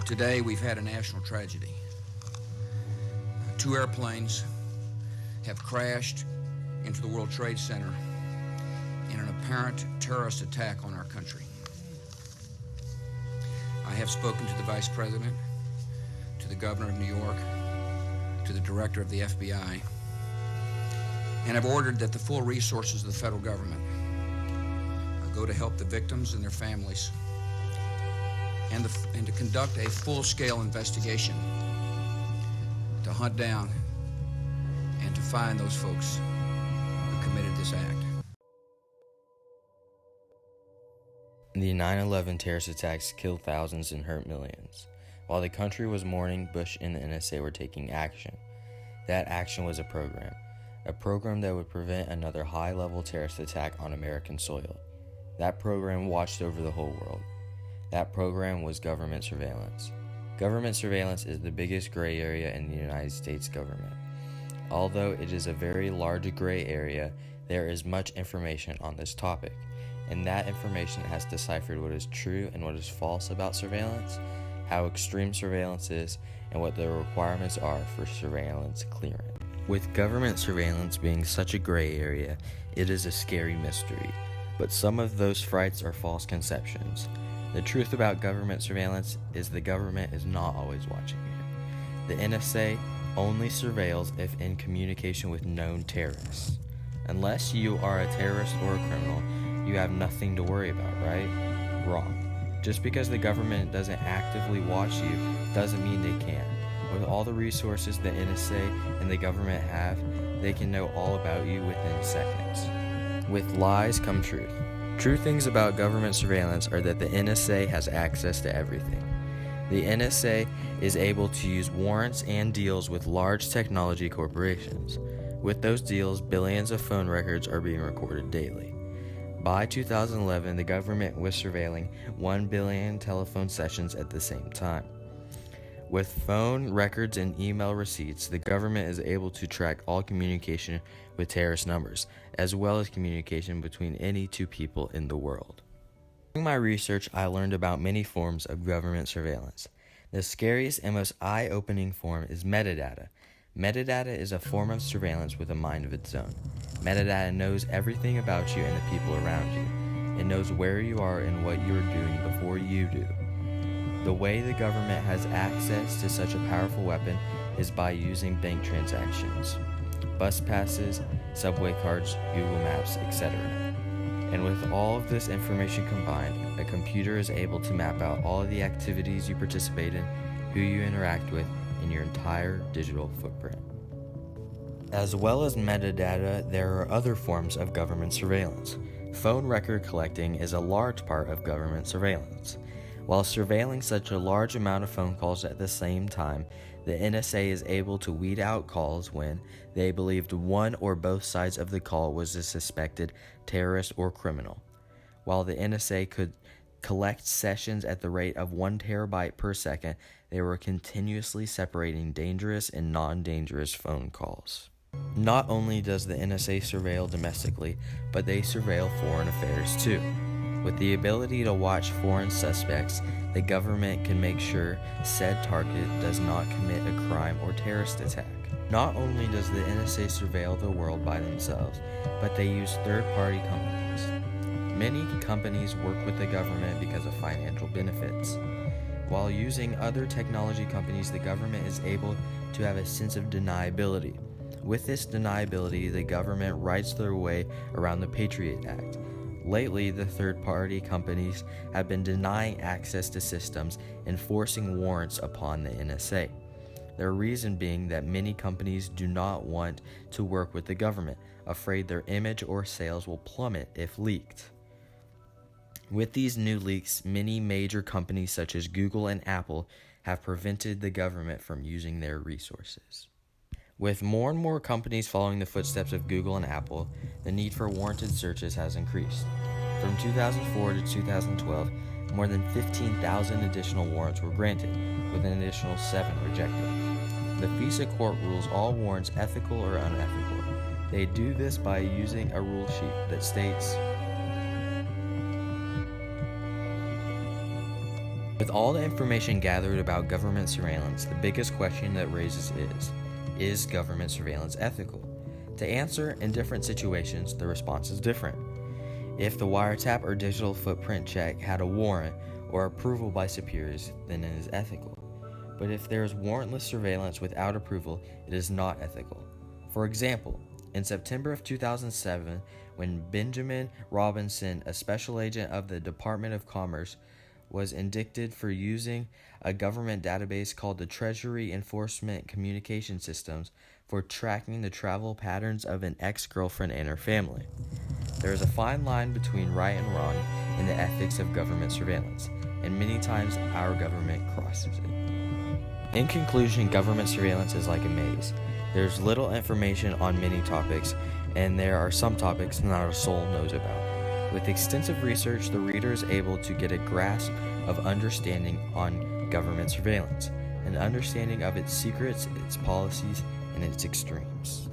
Today we've had a national tragedy. Two airplanes have crashed into the World Trade Center in an apparent terrorist attack on our country. I have spoken to the Vice President, to the Governor of New York, to the Director of the FBI, and have ordered that the full resources of the federal government go to help the victims and their families and to conduct a full-scale investigation to hunt down and to find those folks who committed this act. The 9/11 terrorist attacks killed thousands and hurt millions. While the country was mourning, Bush and the NSA were taking action. That action was a program that would prevent another high-level terrorist attack on American soil. That program watched over the whole world. That program was government surveillance. Government surveillance is the biggest gray area in the United States government. Although it is a very large gray area, there is much information on this topic, and that information has deciphered what is true and what is false about surveillance, how extreme surveillance is, and what the requirements are for surveillance clearance. With government surveillance being such a gray area, it is a scary mystery, but some of those frights are false conceptions. The truth about government surveillance is the government is not always watching you. The NSA only surveils if in communication with known terrorists. Unless you are a terrorist or a criminal, you have nothing to worry about, right? Wrong. Just because the government doesn't actively watch you doesn't mean they can't. With all the resources the NSA and the government have, they can know all about you within seconds. With lies come truth. True things about government surveillance are that the NSA has access to everything. The NSA is able to use warrants and deals with large technology corporations. With those deals, billions of phone records are being recorded daily. By 2011, the government was surveilling 1 billion telephone sessions at the same time. With phone records and email receipts, the government is able to track all communication with terrorist numbers, as well as communication between any two people in the world. During my research, I learned about many forms of government surveillance. The scariest and most eye-opening form is metadata. Metadata is a form of surveillance with a mind of its own. Metadata knows everything about you and the people around you. It knows where you are and what you're doing before you do. The way the government has access to such a powerful weapon is by using bank transactions, bus passes, subway cards, Google Maps, etc. And with all of this information combined, a computer is able to map out all of the activities you participate in, who you interact with, and your entire digital footprint. As well as metadata, there are other forms of government surveillance. Phone record collecting is a large part of government surveillance. While surveilling such a large amount of phone calls at the same time, the NSA is able to weed out calls when they believed one or both sides of the call was a suspected terrorist or criminal. While the NSA could collect sessions at the rate of 1 terabyte per second, they were continuously separating dangerous and non-dangerous phone calls. Not only does the NSA surveil domestically, but they surveil foreign affairs too. With the ability to watch foreign suspects, the government can make sure said target does not commit a crime or terrorist attack. Not only does the NSA surveil the world by themselves, but they use third-party companies. Many companies work with the government because of financial benefits. While using other technology companies, the government is able to have a sense of deniability. With this deniability, the government writes their way around the Patriot Act. Lately, the third-party companies have been denying access to systems and forcing warrants upon the NSA. Their reason being that many companies do not want to work with the government, afraid their image or sales will plummet if leaked. With these new leaks, many major companies such as Google and Apple have prevented the government from using their resources. With more and more companies following the footsteps of Google and Apple, the need for warranted searches has increased. From 2004 to 2012, more than 15,000 additional warrants were granted, with an additional 7 rejected. The FISA court rules all warrants ethical or unethical. They do this by using a rule sheet that states, With all the information gathered about government surveillance, the biggest question that raises is government surveillance ethical? To answer, in different situations, the response is different. If the wiretap or digital footprint check had a warrant or approval by superiors, then it is ethical. But if there is warrantless surveillance without approval, it is not ethical. For example, in September of 2007, when Benjamin Robinson, a special agent of the Department of Commerce, was indicted for using a government database called the Treasury Enforcement Communication Systems for tracking the travel patterns of an ex-girlfriend and her family. There is a fine line between right and wrong in the ethics of government surveillance, and many times our government crosses it. In conclusion, government surveillance is like a maze. There's little information on many topics, and there are some topics not a soul knows about. With extensive research, the reader is able to get a grasp of understanding on government surveillance, an understanding of its secrets, its policies, and its extremes.